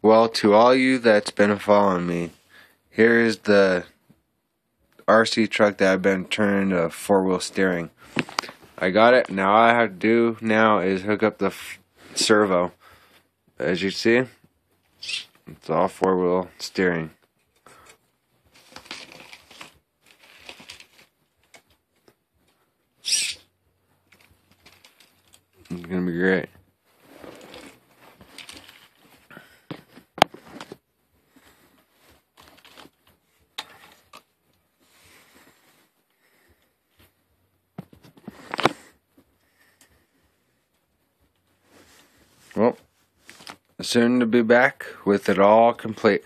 Well, to all you that's been following me, here is the RC truck that I've been turning to 4-wheel steering. I got it. Now all I have to do now is hook up the servo. As you see, it's all 4-wheel steering. It's gonna be great. Well, soon to be back with it all complete.